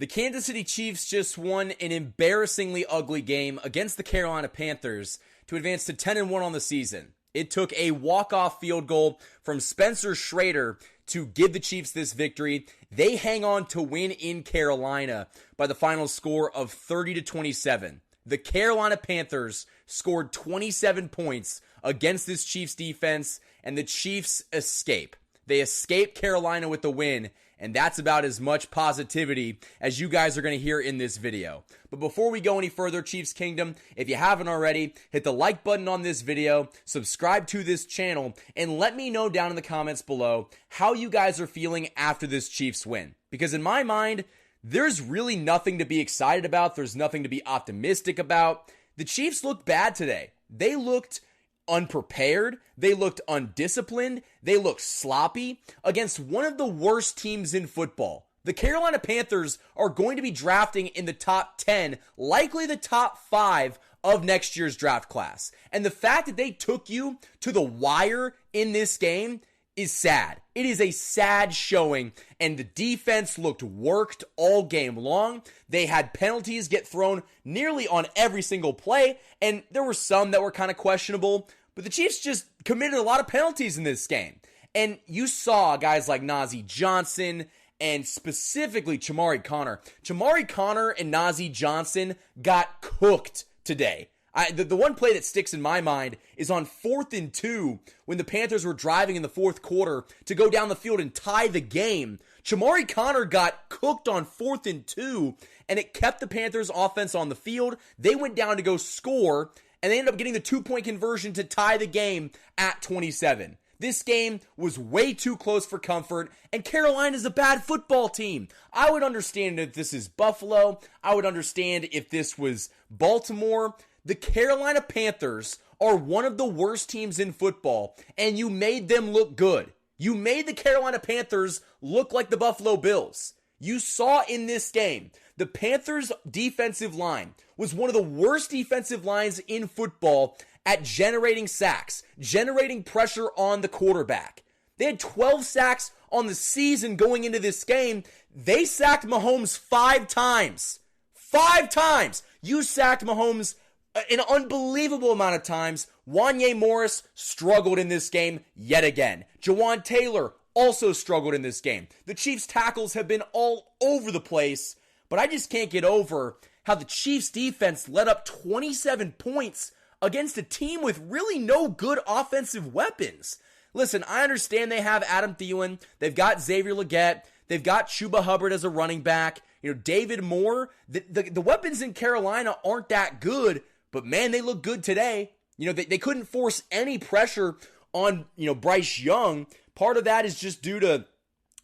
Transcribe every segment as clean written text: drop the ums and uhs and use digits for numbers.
The Kansas City Chiefs just won an embarrassingly ugly game against the Carolina Panthers to advance to 10-1 on the season. It took a walk-off field goal from Spencer Schrader to give the Chiefs this victory. They hang on to win in Carolina by the final score of 30-27. The Carolina Panthers scored 27 points against this Chiefs defense, and the Chiefs escape. They escape Carolina with the win, and that's about as much positivity as you guys are going to hear in this video. But before we go any further, Chiefs Kingdom, if you haven't already, hit the like button on this video, subscribe to this channel, and let me know down in the comments below how you guys are feeling after this Chiefs win. Because in my mind, there's really nothing to be excited about. There's nothing to be optimistic about. The Chiefs looked bad today. They looked unprepared, they looked undisciplined, they looked sloppy against one of the worst teams in football. The Carolina Panthers are going to be drafting in the top 10, likely the top 5 of next year's draft class. And the fact that they took you to the wire in this game is sad. It is a sad showing, and the defense looked worked all game long. They had penalties get thrown nearly on every single play, and there were some that were kind of questionable. But the Chiefs just committed a lot of penalties in this game. And you saw guys like Najee Johnson and specifically Chamari Connor. Chamari Connor and Najee Johnson got cooked today. The one play that sticks in my mind is on 4th and 2 when the Panthers were driving in the fourth quarter to go down the field and tie the game. Chamari Connor got cooked on 4th and 2, and it kept the Panthers offense on the field. They went down to go score, and they ended up getting the 2-point conversion to tie the game at 27. This game was way too close for comfort, and Carolina's a bad football team. I would understand if this is Buffalo. I would understand if this was Baltimore. The Carolina Panthers are one of the worst teams in football, and you made them look good. You made the Carolina Panthers look like the Buffalo Bills. You saw in this game, the Panthers' defensive line was one of the worst defensive lines in football at generating sacks, generating pressure on the quarterback. They had 12 sacks on the season going into this game. They sacked Mahomes 5 times. 5 times! You sacked Mahomes an unbelievable amount of times. Wanya Morris struggled in this game yet again. Jawan Taylor also struggled in this game. The Chiefs' tackles have been all over the place, but I just can't get over how the Chiefs' defense let up 27 points against a team with really no good offensive weapons. Listen, I understand they have Adam Thielen, they've got Xavier Legette, they've got Chuba Hubbard as a running back, David Moore. The weapons in Carolina aren't that good, but man, they look good today. They couldn't force any pressure on, Bryce Young. Part of that is just due to,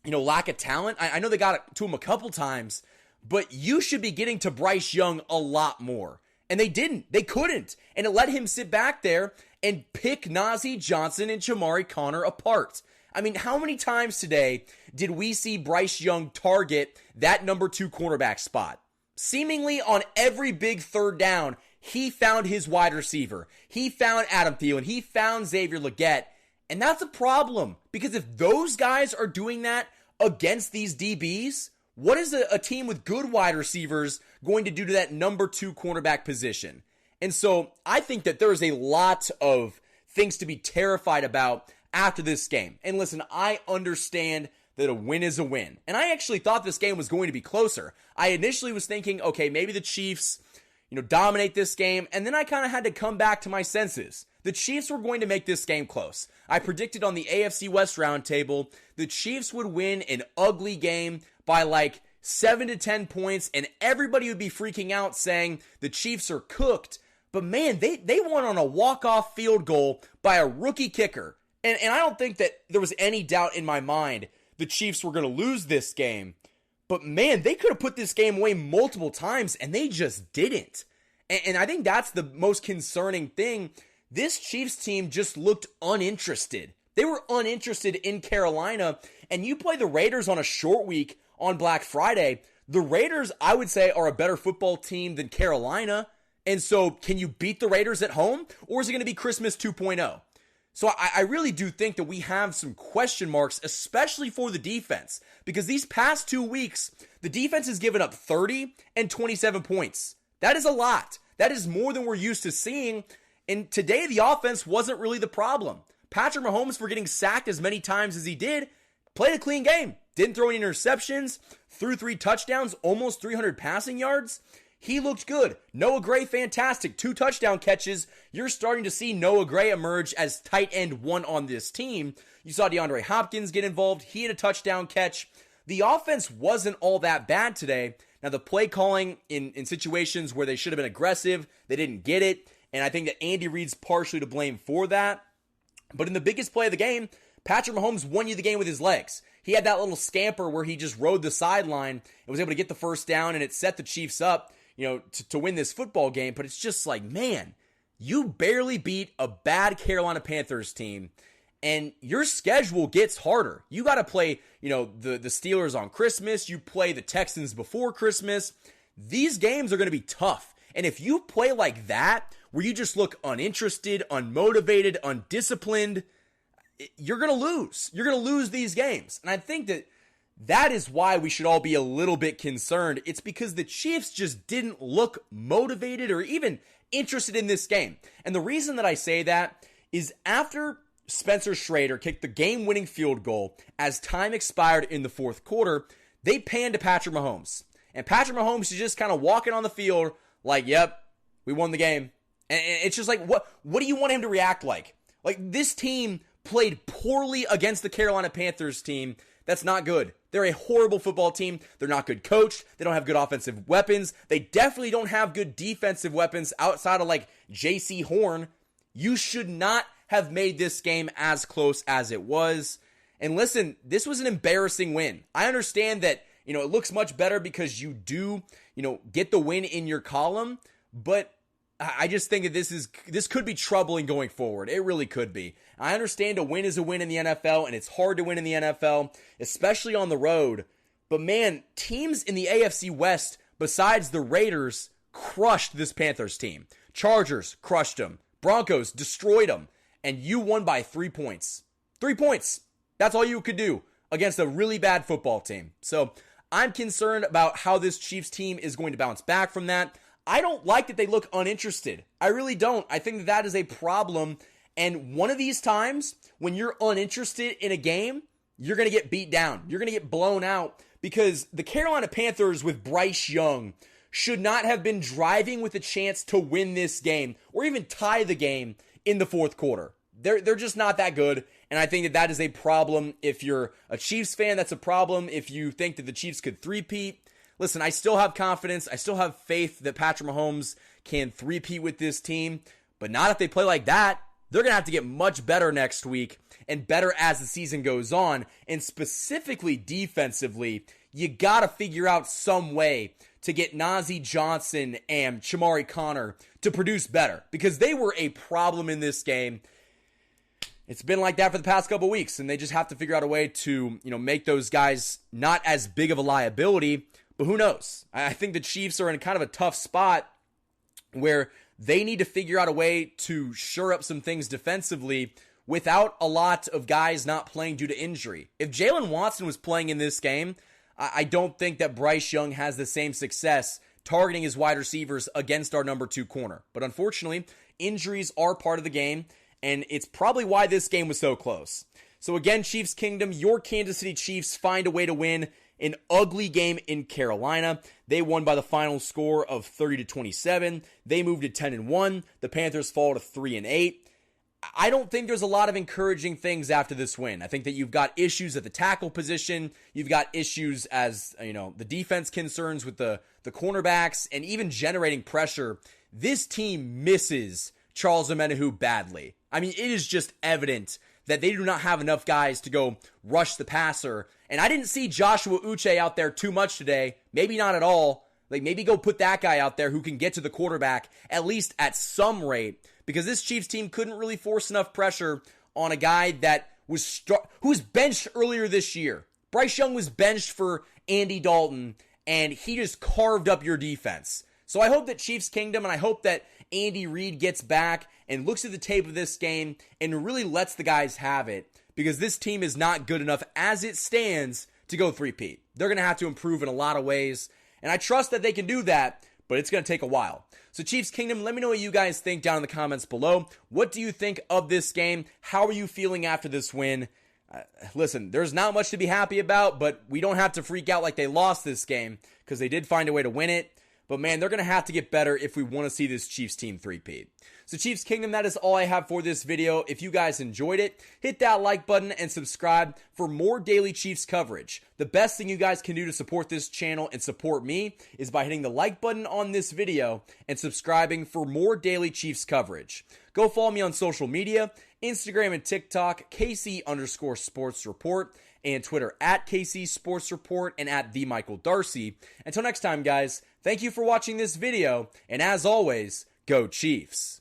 lack of talent. I know they got it to him a couple times, but you should be getting to Bryce Young a lot more. And they didn't. They couldn't. And it let him sit back there and pick Najee Johnson and Chamari Connor apart. I mean, how many times today did we see Bryce Young target that number 2 cornerback spot? Seemingly on every big third down, he found his wide receiver. He found Adam Thielen. He found Xavier Legette. And that's a problem, because if those guys are doing that against these DBs, what is a team with good wide receivers going to do to that number 2 cornerback position? And so I think that there is a lot of things to be terrified about after this game. And listen, I understand that a win is a win. And I actually thought this game was going to be closer. I initially was thinking, okay, maybe the Chiefs, dominate this game. And then I kind of had to come back to my senses. The Chiefs were going to make this game close. I predicted on the AFC West roundtable the Chiefs would win an ugly game by like 7 to 10 points, and everybody would be freaking out saying the Chiefs are cooked. But man, they won on a walk-off field goal by a rookie kicker. And I don't think that there was any doubt in my mind the Chiefs were going to lose this game. But man, they could have put this game away multiple times, and they just didn't. And I think that's the most concerning thing. This Chiefs team just looked uninterested. They were uninterested in Carolina, and you play the Raiders on a short week on Black Friday. The Raiders, I would say, are a better football team than Carolina. And so, can you beat the Raiders at home, or is it going to be Christmas 2.0? So I really do think that we have some question marks, especially for the defense, because these past 2 weeks, the defense has given up 30 and 27 points. That is a lot. That is more than we're used to seeing. And today, the offense wasn't really the problem. Patrick Mahomes, for getting sacked as many times as he did, played a clean game. Didn't throw any interceptions, threw 3 touchdowns, almost 300 passing yards. He looked good. Noah Gray, fantastic. 2 touchdown catches. You're starting to see Noah Gray emerge as tight end 1 on this team. You saw DeAndre Hopkins get involved. He had a touchdown catch. The offense wasn't all that bad today. Now, the play calling in situations where they should have been aggressive, they didn't get it. And I think that Andy Reid's partially to blame for that. But in the biggest play of the game, Patrick Mahomes won you the game with his legs. He had that little scamper where he just rode the sideline and was able to get the first down, and it set the Chiefs up, to win this football game. But it's just like, man, you barely beat a bad Carolina Panthers team, and your schedule gets harder. You got to play, the Steelers on Christmas. You play the Texans before Christmas. These games are going to be tough. And if you play like that, where you just look uninterested, unmotivated, undisciplined, you're going to lose. You're going to lose these games. And I think that is why we should all be a little bit concerned. It's because the Chiefs just didn't look motivated or even interested in this game. And the reason that I say that is after Spencer Schrader kicked the game-winning field goal as time expired in the fourth quarter, they panned to Patrick Mahomes. And Patrick Mahomes is just kind of walking on the field like, yep, we won the game. And it's just like, what do you want him to react like? Like, this team played poorly against the Carolina Panthers team. That's not good. They're a horrible football team. They're not good coached. They don't have good offensive weapons. They definitely don't have good defensive weapons outside of like J.C. Horn. You should not have made this game as close as it was. And listen, this was an embarrassing win. I understand that, it looks much better because you do, get the win in your column, but I just think that this could be troubling going forward. It really could be. I understand a win is a win in the NFL, and it's hard to win in the NFL, especially on the road. But man, teams in the AFC West, besides the Raiders, crushed this Panthers team. Chargers crushed them. Broncos destroyed them. And you won by 3 points. 3 points. That's all you could do against a really bad football team. So I'm concerned about how this Chiefs team is going to bounce back from that. I don't like that they look uninterested. I really don't. I think that is a problem. And one of these times, when you're uninterested in a game, you're going to get beat down. You're going to get blown out because the Carolina Panthers with Bryce Young should not have been driving with a chance to win this game or even tie the game in the fourth quarter. They're just not that good. And I think that is a problem. If you're a Chiefs fan, that's a problem. If you think that the Chiefs could three-peat, listen, I still have confidence. I still have faith that Patrick Mahomes can three-peat with this team, but not if they play like that. They're going to have to get much better next week and better as the season goes on. And specifically defensively, you got to figure out some way to get Najee Johnson and Chamari Connor to produce better because they were a problem in this game. It's been like that for the past couple weeks, and they just have to figure out a way to, make those guys not as big of a liability. But who knows? I think the Chiefs are in kind of a tough spot where they need to figure out a way to shore up some things defensively without a lot of guys not playing due to injury. If Jalen Watson was playing in this game, I don't think that Bryce Young has the same success targeting his wide receivers against our number 2 corner. But unfortunately, injuries are part of the game, and it's probably why this game was so close. So again, Chiefs Kingdom, your Kansas City Chiefs find a way to win an ugly game in Carolina. They won by the final score of 30-27. They moved to 10-1. The Panthers fall to 3-8. I don't think there's a lot of encouraging things after this win. I think that you've got issues at the tackle position. You've got issues as, the defense concerns with the cornerbacks and even generating pressure. This team misses Charles Omenihu badly. I mean, it is just evident that they do not have enough guys to go rush the passer. And I didn't see Joshua Uche out there too much today. Maybe not at all. Like, maybe go put that guy out there who can get to the quarterback, at least at some rate. Because this Chiefs team couldn't really force enough pressure on a guy that who was benched earlier this year. Bryce Young was benched for Andy Dalton, and he just carved up your defense. So I hope that Chiefs Kingdom, and I hope that Andy Reid gets back and looks at the tape of this game and really lets the guys have it, because this team is not good enough as it stands to go three-peat. They're going to have to improve in a lot of ways, and I trust that they can do that, but it's going to take a while. So Chiefs Kingdom, let me know what you guys think down in the comments below. What do you think of this game? How are you feeling after this win? Listen, there's not much to be happy about, but we don't have to freak out like they lost this game, because they did find a way to win it. But man, they're going to have to get better if we want to see this Chiefs team three-peat. So Chiefs Kingdom, that is all I have for this video. If you guys enjoyed it, hit that like button and subscribe for more daily Chiefs coverage. The best thing you guys can do to support this channel and support me is by hitting the like button on this video and subscribing for more daily Chiefs coverage. Go follow me on social media, Instagram and TikTok, KC_sports report, and Twitter at KC Sports Report and at the Michael Darcy. Until next time, guys, thank you for watching this video, and as always, go Chiefs.